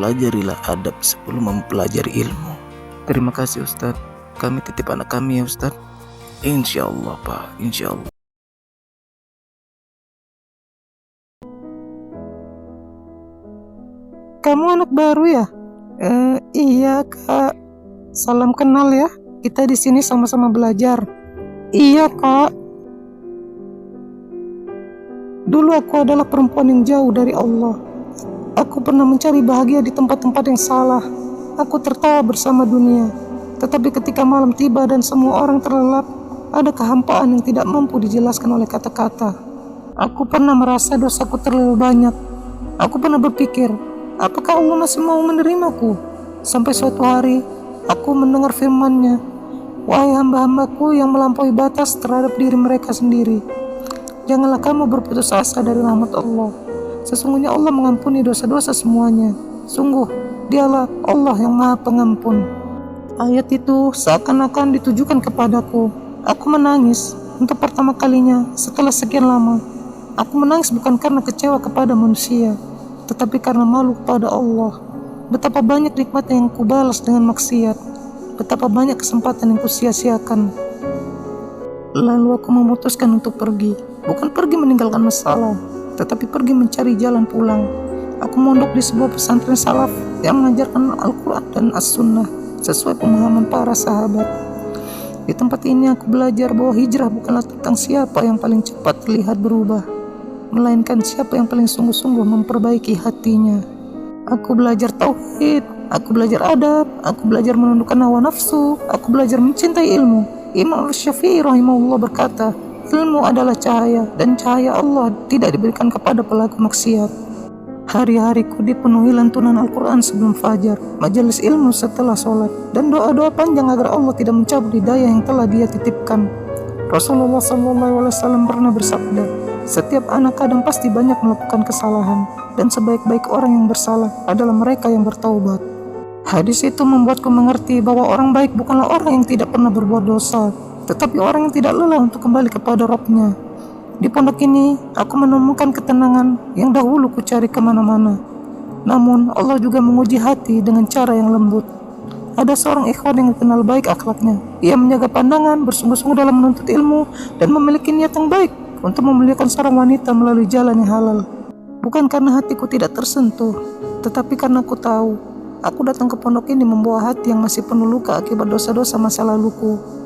pelajarilah adab sebelum mempelajari ilmu. Terima kasih Ustadz. Kami titip anak kami ya Ustadz. Insya Allah Pak, insya Allah. Kamu anak baru ya? Iya Kak. Salam kenal ya. Kita di sini sama-sama belajar. Iya Kak. Dulu aku adalah perempuan yang jauh dari Allah. Aku pernah mencari bahagia di tempat-tempat yang salah. Aku tertawa bersama dunia. Tetapi ketika malam tiba dan semua orang terlelap, ada kehampaan yang tidak mampu dijelaskan oleh kata-kata. Aku pernah merasa dosaku terlalu banyak. Aku pernah berpikir, apakah Allah masih mau menerimaku? Sampai suatu hari, aku mendengar firman-Nya, "Wahai hamba-hambaku yang melampaui batas terhadap diri mereka sendiri, janganlah kamu berputus asa dari rahmat Allah. Sesungguhnya Allah mengampuni dosa-dosa semuanya. Sungguh, Dialah Allah yang Maha Pengampun." Ayat itu seakan-akan ditujukan kepadaku. Aku menangis untuk pertama kalinya setelah sekian lama. Aku menangis bukan karena kecewa kepada manusia, tetapi karena malu kepada Allah. Betapa banyak nikmat yang kubalas dengan maksiat. Betapa banyak kesempatan yang kusia-siakan. Lalu aku memutuskan untuk pergi. Bukan pergi meninggalkan masalah, tetapi pergi mencari jalan pulang. Aku mondok di sebuah pesantren salaf yang mengajarkan Al-Quran dan As-Sunnah sesuai pemahaman para sahabat. Di tempat ini aku belajar bahwa hijrah bukanlah tentang siapa yang paling cepat terlihat berubah, melainkan siapa yang paling sungguh-sungguh memperbaiki hatinya. Aku belajar tauhid, aku belajar adab, aku belajar menundukkan hawa nafsu, aku belajar mencintai ilmu. Imam Syafi'i rahimahullah berkata, ilmu adalah cahaya, dan cahaya Allah tidak diberikan kepada pelaku maksiat. Hari-hariku dipenuhi lantunan Al-Quran sebelum fajar, majelis ilmu setelah sholat, dan doa-doa panjang agar Allah tidak mencabut hidayah yang telah Dia titipkan. Rasulullah SAW pernah bersabda, setiap anak Adam pasti banyak melakukan kesalahan, dan sebaik-baik orang yang bersalah adalah mereka yang bertaubat. Hadis itu membuatku mengerti bahwa orang baik bukanlah orang yang tidak pernah berbuat dosa, tetapi orang yang tidak lelah untuk kembali kepada Rabb-Nya. Di pondok ini, aku menemukan ketenangan yang dahulu ku cari kemana-mana. Namun, Allah juga menguji hati dengan cara yang lembut. Ada seorang ikhwan yang dikenal baik akhlaknya. Ia menjaga pandangan, bersungguh-sungguh dalam menuntut ilmu, dan memiliki niat yang baik untuk memuliakan seorang wanita melalui jalan yang halal. Bukan karena hatiku tidak tersentuh, tetapi karena aku tahu, aku datang ke pondok ini membawa hati yang masih penuh luka akibat dosa-dosa masa laluku.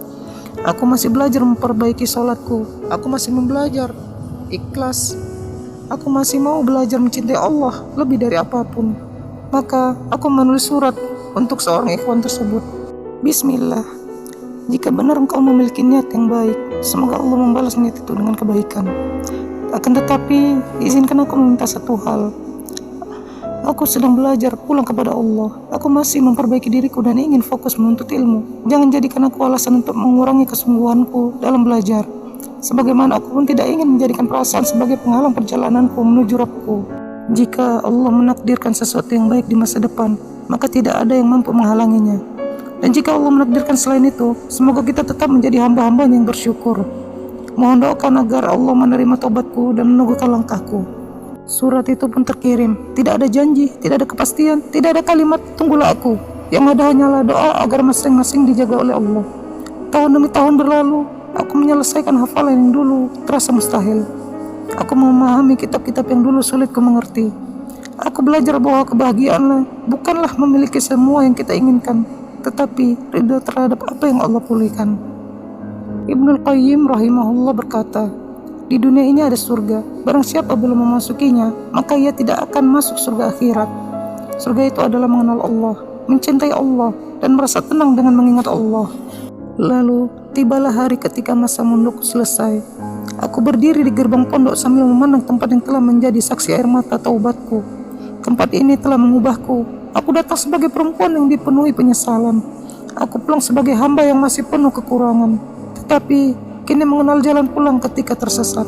Aku masih belajar memperbaiki sholatku. Aku masih belajar ikhlas. Aku masih mau belajar mencintai Allah lebih dari apapun. Maka aku menulis surat untuk seorang ikhwan tersebut. Bismillah. Jika benar engkau memiliki niat yang baik, semoga Allah membalas niat itu dengan kebaikan. Akan tetapi, izinkan aku meminta satu hal. Aku sedang belajar pulang kepada Allah. Aku masih memperbaiki diriku dan ingin fokus menuntut ilmu. Jangan jadikan aku alasan untuk mengurangi kesungguhanku dalam belajar. Sebagaimana aku pun tidak ingin menjadikan perasaan sebagai penghalang perjalananku menuju Rabb-Ku. Jika Allah menakdirkan sesuatu yang baik di masa depan, maka tidak ada yang mampu menghalanginya. Dan jika Allah menakdirkan selain itu, semoga kita tetap menjadi hamba-hamba yang bersyukur. Mohon doakan agar Allah menerima taubatku dan meneguhkan langkahku. Surat itu pun terkirim. Tidak ada janji, tidak ada kepastian, tidak ada kalimat tunggulah aku. Yang ada hanyalah doa agar masing-masing dijaga oleh Allah. Tahun demi tahun berlalu, aku menyelesaikan hafalan yang dulu terasa mustahil. Aku memahami kitab-kitab yang dulu sulit ku mengerti. Aku belajar bahwa kebahagiaan bukanlah memiliki semua yang kita inginkan, tetapi ridha terhadap apa yang Allah pulihkan. Ibnul Qayyim rahimahullah berkata, di dunia ini ada surga. Barang siapa belum memasukinya, maka ia tidak akan masuk surga akhirat. Surga itu adalah mengenal Allah, mencintai Allah, dan merasa tenang dengan mengingat Allah. Lalu, tibalah hari ketika masa mondokku selesai. Aku berdiri di gerbang pondok sambil memandang tempat yang telah menjadi saksi air mata taubatku. Tempat ini telah mengubahku. Aku datang sebagai perempuan yang dipenuhi penyesalan. Aku pulang sebagai hamba yang masih penuh kekurangan. Tetapi kini mengenal jalan pulang ketika tersesat.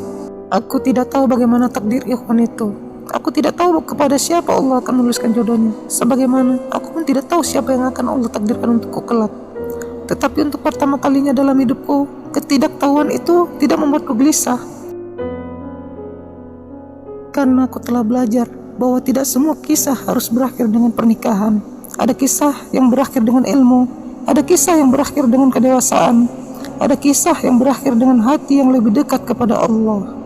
Aku tidak tahu bagaimana takdir ikhwan itu. Aku tidak tahu kepada siapa Allah akan menuliskan jodohnya. Sebagaimana aku pun tidak tahu siapa yang akan Allah takdirkan untukku kelak. Tetapi untuk pertama kalinya dalam hidupku, ketidaktahuan itu tidak membuatku gelisah. Karena aku telah belajar bahwa tidak semua kisah harus berakhir dengan pernikahan. Ada kisah yang berakhir dengan ilmu, ada kisah yang berakhir dengan kedewasaan, ada kisah yang berakhir dengan hati yang lebih dekat kepada Allah.